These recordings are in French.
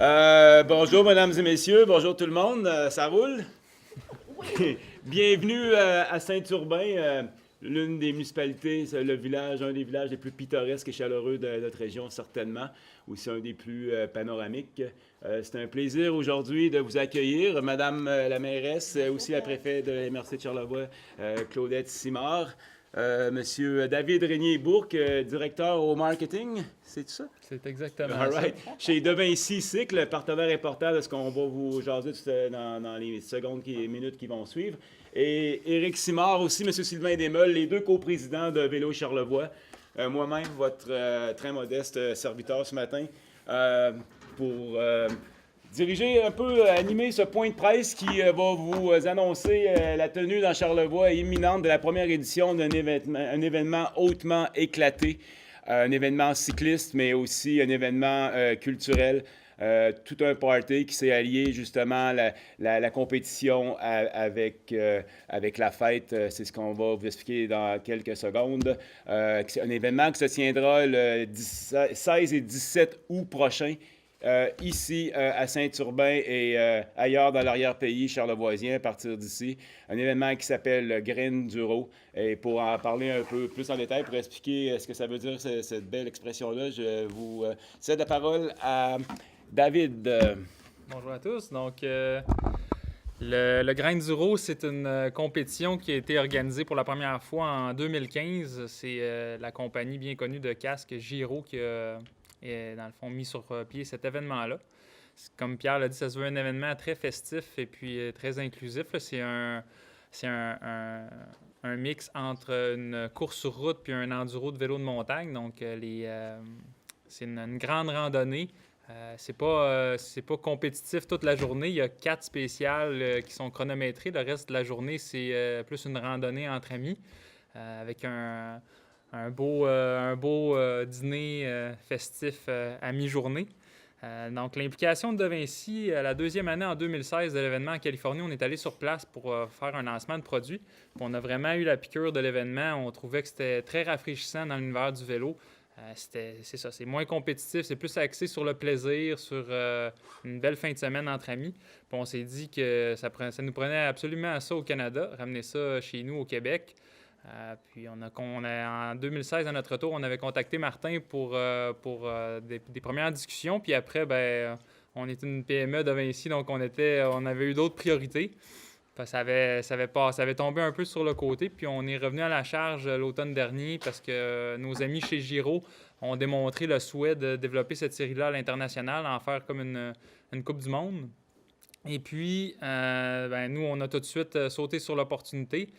Bonjour, mesdames et messieurs. Bonjour tout le monde. Ça roule? Bienvenue à Saint-Urbain, l'une des municipalités, c'est le village, un des villages les plus pittoresques et chaleureux de notre région, certainement. Aussi un des plus panoramiques. C'est un plaisir aujourd'hui de vous accueillir. Madame la mairesse, aussi la préfète de la MRC de Charlevoix, Claudette Simard. Monsieur David Régnier-Bourque, directeur au marketing, c'est ça? C'est exactement All ça. right. Chez De Vinci Cycle, partenaire important de ce qu'on va vous jaser dans les secondes et minutes qui vont suivre. Et Éric Simard aussi, M. Sylvain Desmeules, les deux coprésidents de Vélo Charlevoix. Moi-même, votre très modeste serviteur ce matin, pour diriger un peu, animer ce point de presse qui va vous annoncer la tenue dans Charlevoix imminente de la première édition d'un événement hautement éclaté. Un événement cycliste, mais aussi un événement culturel. Tout un party qui s'est allié justement la compétition avec la fête. C'est ce qu'on va vous expliquer dans quelques secondes. C'est un événement qui se tiendra le 16 et 17 août prochain. Ici, à Saint-Urbain et ailleurs dans l'arrière-pays charlevoisien, à partir d'ici. Un événement qui s'appelle Graine Duro. Et pour en parler un peu plus en détail, pour expliquer ce que ça veut dire, cette belle expression-là, je vous cède la parole à David. Bonjour à tous. Donc, le Grain d'Uro, c'est une compétition qui a été organisée pour la première fois en 2015. C'est la compagnie bien connue de casques Giro qui a, dans le fond, mis sur pied cet événement-là. Comme Pierre l'a dit, ça se veut un événement très festif et puis très inclusif. C'est un mix entre une course sur route puis un enduro de vélo de montagne. Donc, c'est une grande randonnée. C'est pas compétitif toute la journée. Il y a 4 spéciales qui sont chronométrées. Le reste de la journée, c'est plus une randonnée entre amis avec un beau dîner festif à mi-journée. Donc, l'implication de Vinci, la deuxième année en 2016 de l'événement en Californie, on est allé sur place pour faire un lancement de produit. Puis on a vraiment eu la piqûre de l'événement. On trouvait que c'était très rafraîchissant dans l'univers du vélo. C'est ça, c'est moins compétitif, c'est plus axé sur le plaisir, sur une belle fin de semaine entre amis. Puis on s'est dit que ça nous prenait absolument à ça au Canada, ramener ça chez nous au Québec. Puis en 2016, à notre retour, on avait contacté Martin pour des premières discussions. Puis après, on était une PME de Vinci, donc on avait eu d'autres priorités. Ça avait tombé un peu sur le côté, puis on est revenu à la charge l'automne dernier parce que nos amis chez Giro ont démontré le souhait de développer cette série-là à l'international, en faire comme une Coupe du Monde. Et puis, nous, on a tout de suite sauté sur l'opportunité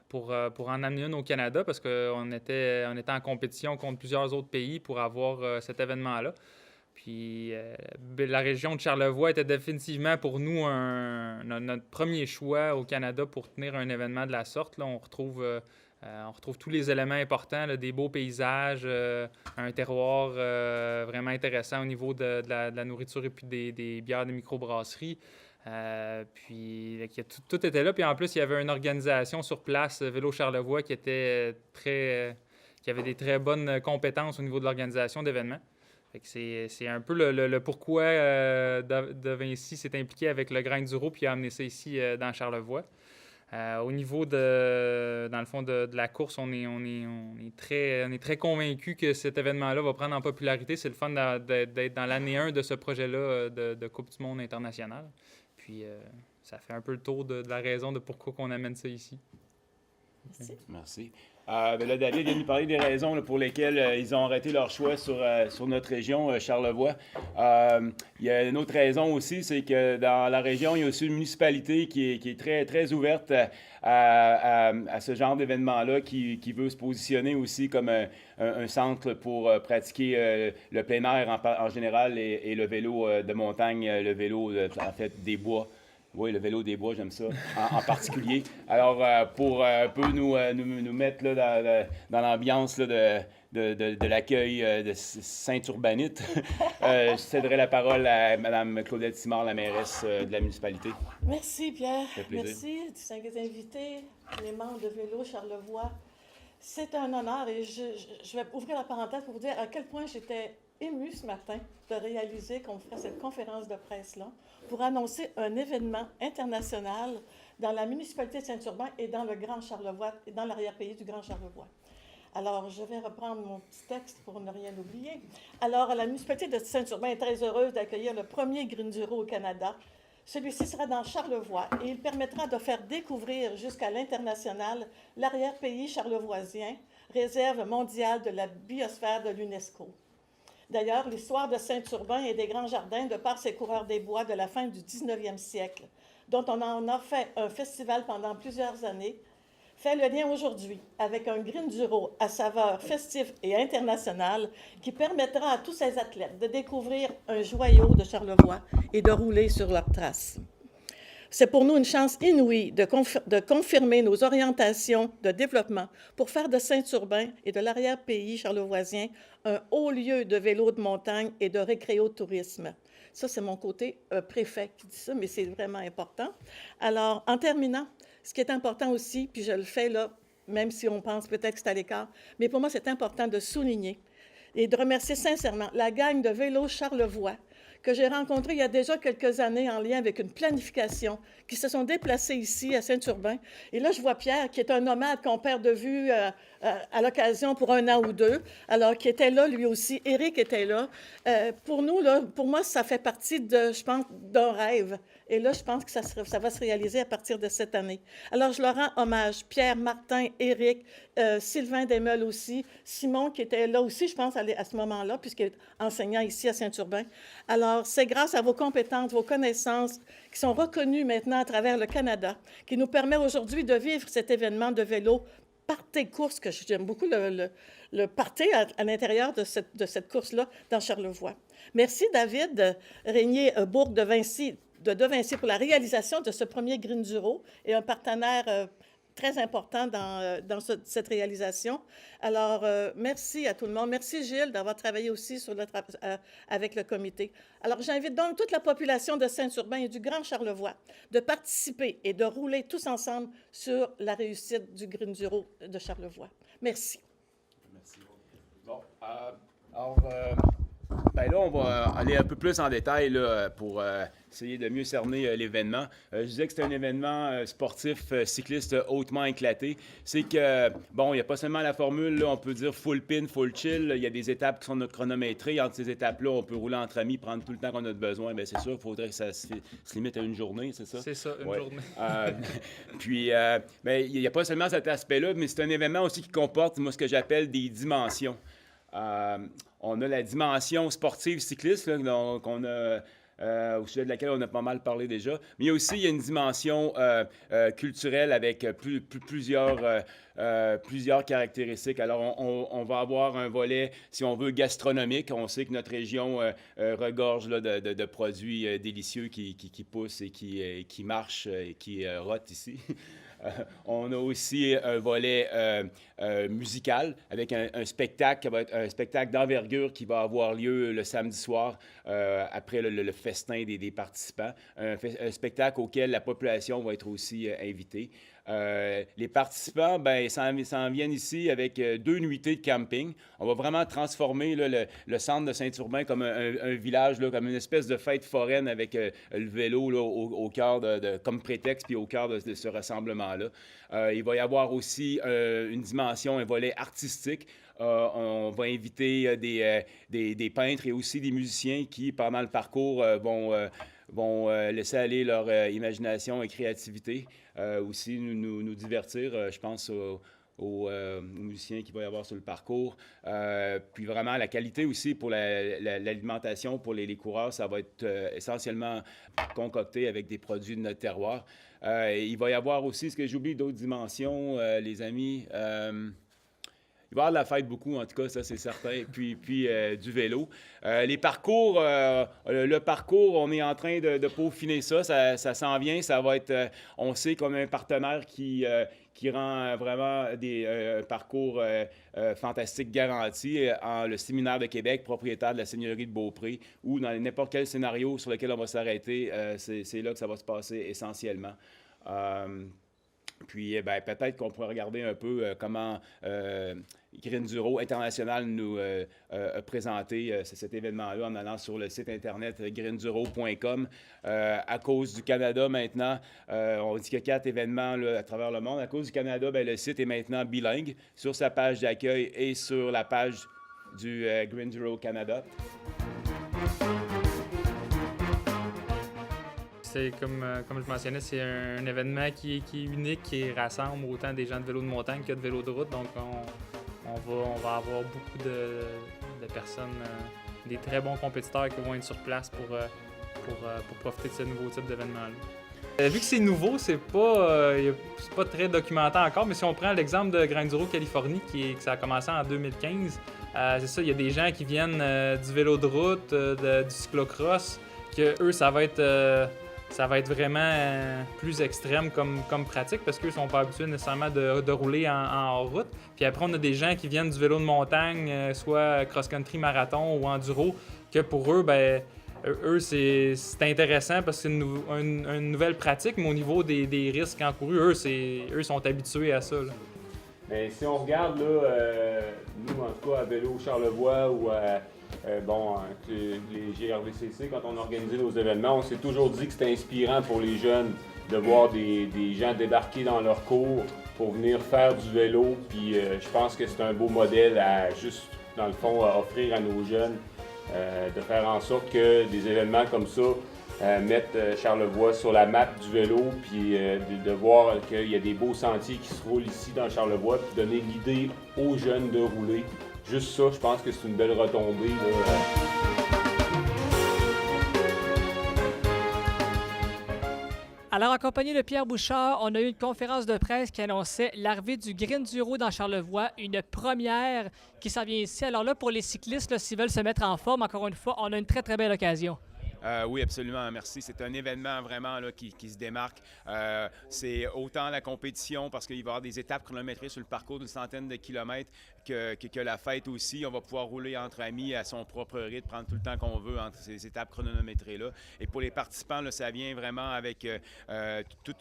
pour en amener une au Canada parce qu'on était en compétition contre plusieurs autres pays pour avoir cet événement-là. Puis la région de Charlevoix était définitivement pour nous notre premier choix au Canada pour tenir un événement de la sorte. Là, on retrouve tous les éléments importants, là, des beaux paysages, un terroir vraiment intéressant au niveau de la nourriture et puis des bières de microbrasserie. Puis tout était là. Puis en plus, il y avait une organisation sur place, Vélo Charlevoix, qui avait des très bonnes compétences au niveau de l'organisation d'événements. Fait que c'est un peu le pourquoi de Vinci s'est impliqué avec le Grain d'Uro puis a amené ça ici dans Charlevoix. Au niveau dans le fond de la course, on est très convaincus que cet événement-là va prendre en popularité. C'est le fun d'être dans l'année 1 de ce projet-là de Coupe du Monde internationale. Puis ça fait un peu le tour de la raison de pourquoi on amène ça ici. Merci. Là, David vient de nous parler des raisons là, pour lesquelles ils ont arrêté leur choix sur notre région, Charlevoix. Il y a une autre raison aussi, c'est que dans la région, il y a aussi une municipalité qui est très, très ouverte à ce genre d'événement-là, qui veut se positionner aussi comme un centre pour pratiquer le plein air en général et le vélo de montagne, le vélo, en fait, des bois. Oui, le vélo des bois, j'aime ça, en particulier. Alors, pour un peu nous mettre là, dans l'ambiance là, de l'accueil de Saint-Urbanite, je céderai la parole à Mme Claudette Simard, la mairesse de la municipalité. Merci, Pierre. Ça fait plaisir. Merci, distingués invités, les membres de Vélo Charlevoix. C'est un honneur et je vais ouvrir la parenthèse pour vous dire à quel point j'étais émue ce matin de réaliser qu'on ferait cette conférence de presse-là pour annoncer un événement international dans la municipalité de Saint-Urbain et dans le Grand Charlevoix, et dans l'arrière-pays du Grand Charlevoix. Alors, je vais reprendre mon petit texte pour ne rien oublier. Alors, la municipalité de Saint-Urbain est très heureuse d'accueillir le premier Green Zero au Canada. Celui-ci sera dans Charlevoix et il permettra de faire découvrir jusqu'à l'international l'arrière-pays charlevoisien, réserve mondiale de la biosphère de l'UNESCO. D'ailleurs, l'histoire de Saint-Urbain et des Grands Jardins, de par ses coureurs des bois de la fin du 19e siècle, dont on en a fait un festival pendant plusieurs années, fait le lien aujourd'hui avec un Green Zero à saveur festif et internationale qui permettra à tous ces athlètes de découvrir un joyau de Charlevoix et de rouler sur leurs traces. C'est pour nous une chance inouïe de confirmer nos orientations de développement pour faire de Saint-Urbain et de l'arrière-pays charlevoisien un haut lieu de vélo de montagne et de récréotourisme. Ça, c'est mon côté préfet qui dit ça, mais c'est vraiment important. Alors, en terminant, ce qui est important aussi, puis je le fais là, même si on pense peut-être que c'est à l'écart, mais pour moi, c'est important de souligner et de remercier sincèrement la gang de vélo Charlevoix que j'ai rencontrés il y a déjà quelques années en lien avec une planification, qui se sont déplacés ici à Saint-Urbain. Et là, je vois Pierre, qui est un nomade qu'on perd de vue à l'occasion pour 1 an ou 2, alors qui était là lui aussi. Éric était là. Pour nous, là, pour moi, ça fait partie, je pense, d'un rêve. Et là, je pense que ça va se réaliser à partir de cette année. Alors, je leur rends hommage. Pierre, Martin, Éric, Sylvain Desmeules aussi, Simon qui était là aussi, je pense, à ce moment-là, puisqu'il est enseignant ici à Saint-Urbain. Alors, c'est grâce à vos compétences, vos connaissances qui sont reconnues maintenant à travers le Canada, qui nous permet aujourd'hui de vivre cet événement de vélo party course, que j'aime beaucoup le party à l'intérieur de cette course-là dans Charlevoix. Merci David Régnier-Bourg de Vinci pour la réalisation de ce premier Green Zero et un partenaire très important dans cette réalisation. Alors, merci à tout le monde. Merci Gilles d'avoir travaillé aussi avec le comité. Alors, j'invite donc toute la population de Saint-Urbain et du Grand Charlevoix de participer et de rouler tous ensemble sur la réussite du Green Zero de Charlevoix. Merci. Merci. Bon, alors, ben là, on va aller un peu plus en détail là, pour essayer de mieux cerner l'événement. Je disais que c'était un événement sportif cycliste hautement éclaté. C'est que, bon, il n'y a pas seulement la formule, là, on peut dire full pin, full chill. Il y a des étapes qui sont chronométrées. Entre ces étapes-là, on peut rouler entre amis, prendre tout le temps qu'on a besoin. Bien, c'est sûr, il faudrait que ça se limite à une journée, c'est ça? C'est ça, une journée. Puis, ben, il n'y a pas seulement cet aspect-là, mais c'est un événement aussi qui comporte, moi, ce que j'appelle des dimensions. On a la dimension sportive cycliste, là, donc on a, au sujet de laquelle on a pas mal parlé déjà. Mais il y a aussi une dimension culturelle avec plusieurs caractéristiques. Alors, on va avoir un volet, si on veut, gastronomique. On sait que notre région regorge là, de produits délicieux qui poussent et qui marchent et qui rotent ici. On a aussi un volet musical avec un spectacle qui va être un spectacle d'envergure qui va avoir lieu le samedi soir après le festin des participants. Un spectacle auquel la population va être aussi invitée. Les participants, ben, s'en viennent ici avec 2 nuitées de camping. On va vraiment transformer là, le centre de Saint-Urbain comme un village, là, comme une espèce de fête foraine avec le vélo là, au cœur comme prétexte puis au cœur de ce rassemblement-là. Il va y avoir aussi une dimension, un volet artistique. On va inviter des peintres et aussi des musiciens qui, pendant le parcours, vont laisser aller leur imagination et créativité, aussi nous divertir, je pense aux musiciens qu'il va y avoir sur le parcours. Puis vraiment, la qualité aussi pour l'alimentation pour les coureurs, ça va être essentiellement concocté avec des produits de notre terroir. Il va y avoir aussi, ce que j'oublie, d'autres dimensions, les amis. Il va y avoir de la fête beaucoup, en tout cas, ça c'est certain, puis du vélo. Les parcours, le parcours, on est en train de peaufiner ça s'en vient, ça va être, on sait qu'on a un partenaire qui rend vraiment un parcours fantastique garanti, le Séminaire de Québec, propriétaire de la Seigneurie de Beaupré, ou dans n'importe quel scénario sur lequel on va s'arrêter, c'est là que ça va se passer essentiellement. Puis peut-être qu'on pourrait regarder un peu comment Greenduro International nous a présenté cet événement-là en allant sur le site internet greenduro.com. À cause du Canada maintenant, on dit qu'il y a 4 événements là, à travers le monde. À cause du Canada, le site est maintenant bilingue sur sa page d'accueil et sur la page du Greenduro Canada. C'est comme je mentionnais, c'est un événement qui est unique, qui rassemble autant des gens de vélo de montagne que de vélo de route. Donc, on va avoir beaucoup de personnes, des très bons compétiteurs qui vont être sur place pour profiter de ce nouveau type d'événement-là. Vu que c'est nouveau, c'est pas très documenté encore, mais si on prend l'exemple de Greenduro Californie, que ça a commencé en 2015, c'est ça, il y a des gens qui viennent du vélo de route, du cyclocross, que eux, ça va être vraiment plus extrême comme pratique parce qu'eux ne sont pas habitués nécessairement de rouler en hors-route. Puis après, on a des gens qui viennent du vélo de montagne, soit cross-country, marathon ou enduro, que pour eux, c'est intéressant parce que c'est une nouvelle pratique, mais au niveau des risques encourus, eux sont habitués à ça. Là. Mais si on regarde, là, nous, en tout cas, à Vélo Charlevoix ou à les GRVCC, quand on organisait nos événements, on s'est toujours dit que c'était inspirant pour les jeunes de voir des gens débarquer dans leur cours pour venir faire du vélo. Puis je pense que c'est un beau modèle à juste, dans le fond, à offrir à nos jeunes, de faire en sorte que des événements comme ça mettent Charlevoix sur la map du vélo, puis de voir qu'il y a des beaux sentiers qui se roulent ici dans Charlevoix, puis donner l'idée aux jeunes de rouler. Juste ça, je pense que c'est une belle retombée. Là. Alors, en compagnie de Pierre Bouchard, on a eu une conférence de presse qui annonçait l'arrivée du Greenduro dans Charlevoix, une première qui s'en vient ici. Alors là, pour les cyclistes, s'ils veulent se mettre en forme, encore une fois, on a une très, très belle occasion. Oui, absolument, merci. C'est un événement vraiment là, qui se démarque. C'est autant la compétition parce qu'il va y avoir des étapes chronométrées sur le parcours d'une centaine de kilomètres que la fête aussi. On va pouvoir rouler entre amis à son propre rythme, prendre tout le temps qu'on veut entre ces étapes chronométrées-là. Et pour les participants, là, ça vient vraiment avec tout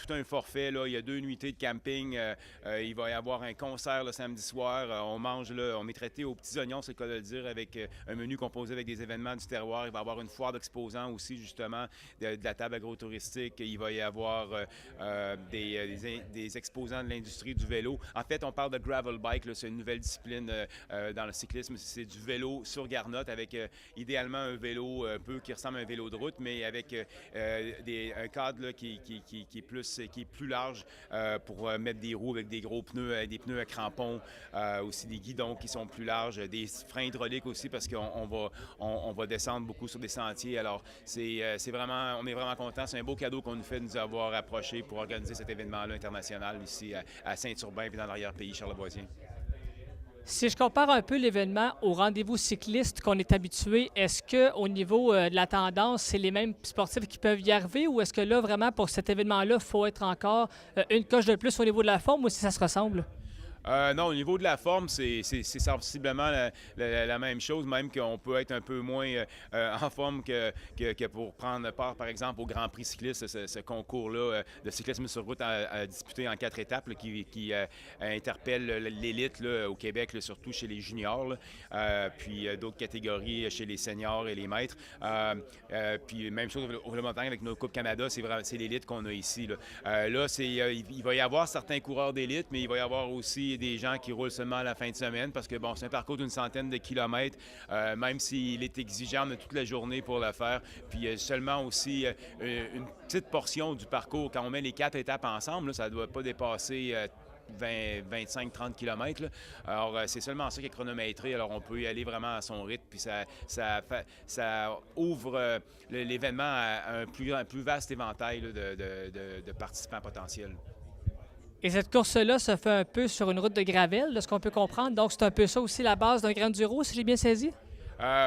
un forfait. Là. Il y a 2 nuitées de camping. Il va y avoir un concert le samedi soir. On mange, là, on est traité aux petits oignons, c'est le cas de le dire, avec un menu composé avec des événements du terroir. Il va y avoir une foire d'exposants aussi, justement, de la table agro-touristique. Il va y avoir des exposants de l'industrie du vélo. En fait, on parle de gravel bike. Là, c'est une nouvelle discipline dans le cyclisme. C'est du vélo sur garnotte avec idéalement un vélo un peu qui ressemble à un vélo de route, mais avec un cadre là, qui est plus large pour mettre des roues avec des gros pneus, des pneus à crampons, aussi des guidons qui sont plus larges, des freins hydrauliques aussi parce qu'on va descendre beaucoup sur des sentiers. Alors, on est vraiment contents. C'est un beau cadeau qu'on nous fait de nous avoir approchés pour organiser cet événement-là international ici à Saint-Urbain et dans l'arrière-pays charlevoisien. Si je compare un peu l'événement au rendez-vous cycliste qu'on est habitué, est-ce qu'au niveau de la tendance, c'est les mêmes sportifs qui peuvent y arriver ou est-ce que là, vraiment, pour cet événement-là, il faut être encore une coche de plus au niveau de la forme ou si ça se ressemble? Non, au niveau de la forme, c'est sensiblement la même chose, même qu'on peut être un peu moins en forme que pour prendre part, par exemple, au Grand Prix cycliste, ce concours-là de cyclisme sur route à disputer en 4 étapes là, qui interpelle l'élite là, au Québec, là, surtout chez les juniors, là, puis d'autres catégories chez les seniors et les maîtres. Puis même chose au vélo montagne avec nos Coupes Canada, c'est l'élite qu'on a ici. Là, il va y avoir certains coureurs d'élite, mais il va y avoir aussi des gens qui roulent seulement à la fin de semaine parce que bon, c'est un parcours d'une centaine de kilomètres, même s'il est exigeant, on a toute la journée pour le faire. Puis seulement aussi une petite portion du parcours. Quand on met les 4 étapes ensemble, là, ça ne doit pas dépasser 25-30 km. Là. Alors, c'est seulement ça qui est chronométré. Alors, on peut y aller vraiment à son rythme. Puis ça ouvre l'événement à un plus vaste éventail là, de participants potentiels. Et cette course-là se fait un peu sur une route de gravel, de ce qu'on peut comprendre. Donc, c'est un peu ça aussi la base d'un Greenduro, si j'ai bien saisi?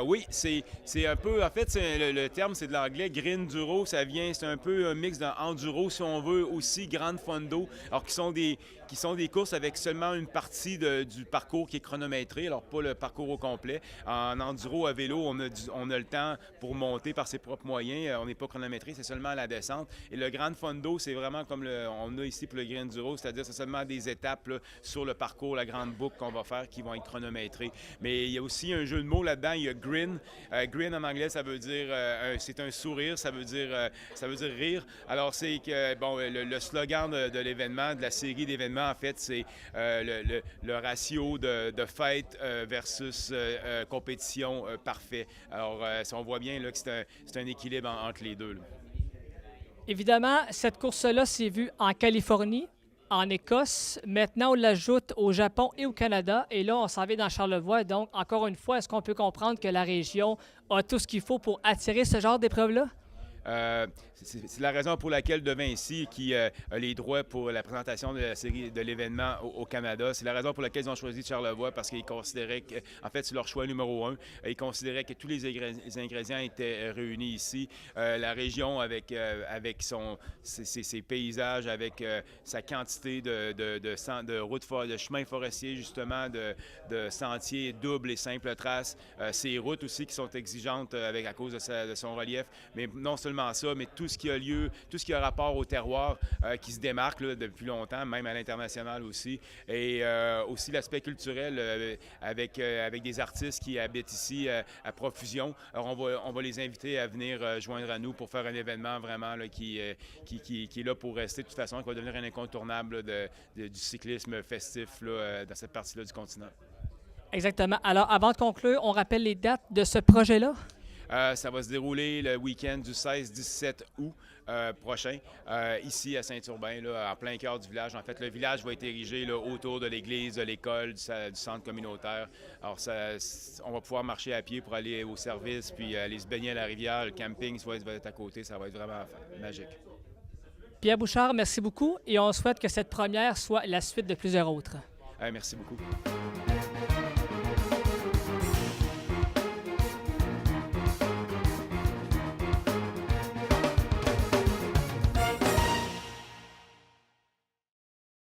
Oui, c'est un peu, en fait, le terme, c'est de l'anglais, Green Duro, c'est un peu un mix d'enduro, si on veut, aussi Grand Fondo, alors qui sont des courses avec seulement une partie du parcours qui est chronométré, alors pas le parcours au complet. En enduro à vélo, on a le temps pour monter par ses propres moyens, on n'est pas chronométré, c'est seulement la descente. Et le Grand Fondo, c'est vraiment comme on a ici pour le Green Duro, c'est-à-dire c'est seulement des étapes là, sur le parcours, la grande boucle qu'on va faire qui vont être chronométrées. Mais il y a aussi un jeu de mots là-dedans. Il y a grin. Grin en anglais, ça veut dire c'est un sourire, ça veut dire rire. Alors c'est que bon, le slogan de l'événement, de la série d'événements, en fait, c'est le ratio de fête versus compétition parfait. Alors on voit bien là, que c'est un équilibre entre les deux. Là. Évidemment, cette course-là s'est vue en Californie, en Écosse. Maintenant, on l'ajoute au Japon et au Canada. Et là, on s'en vient dans Charlevoix. Donc, encore une fois, est-ce qu'on peut comprendre que la région a tout ce qu'il faut pour attirer ce genre d'épreuve-là? C'est la raison pour laquelle De Vinci, qui a les droits pour la présentation de la série de l'événement au Canada, c'est la raison pour laquelle ils ont choisi Charlevoix, parce qu'ils considéraient que, en fait, c'est leur choix numéro 1. Ils considéraient que tous les ingrédients étaient réunis ici. La région, avec ses paysages, avec sa quantité de routes, de chemins forestiers, justement, de sentiers doubles et simples traces, ses routes aussi qui sont exigeantes à cause de son relief, mais non seulement ça, mais tout ce qui a lieu, tout ce qui a rapport au terroir qui se démarque là, depuis longtemps, même à l'international aussi. Et aussi l'aspect culturel avec des artistes qui habitent ici à profusion. Alors on va les inviter à venir joindre à nous pour faire un événement vraiment là, qui est là pour rester de toute façon, qui va devenir un incontournable du cyclisme festif là, dans cette partie-là du continent. Exactement. Alors, avant de conclure, on rappelle les dates de ce projet-là? Ça va se dérouler le week-end du 16-17 août prochain, ici à Saint-Urbain, là, en plein cœur du village. En fait, le village va être érigé là, autour de l'église, de l'école, du centre communautaire. Alors, on va pouvoir marcher à pied pour aller au service, puis aller se baigner à la rivière. Le camping va être à côté. Ça va être vraiment magique. Pierre Bouchard, merci beaucoup et on souhaite que cette première soit la suite de plusieurs autres. Merci beaucoup.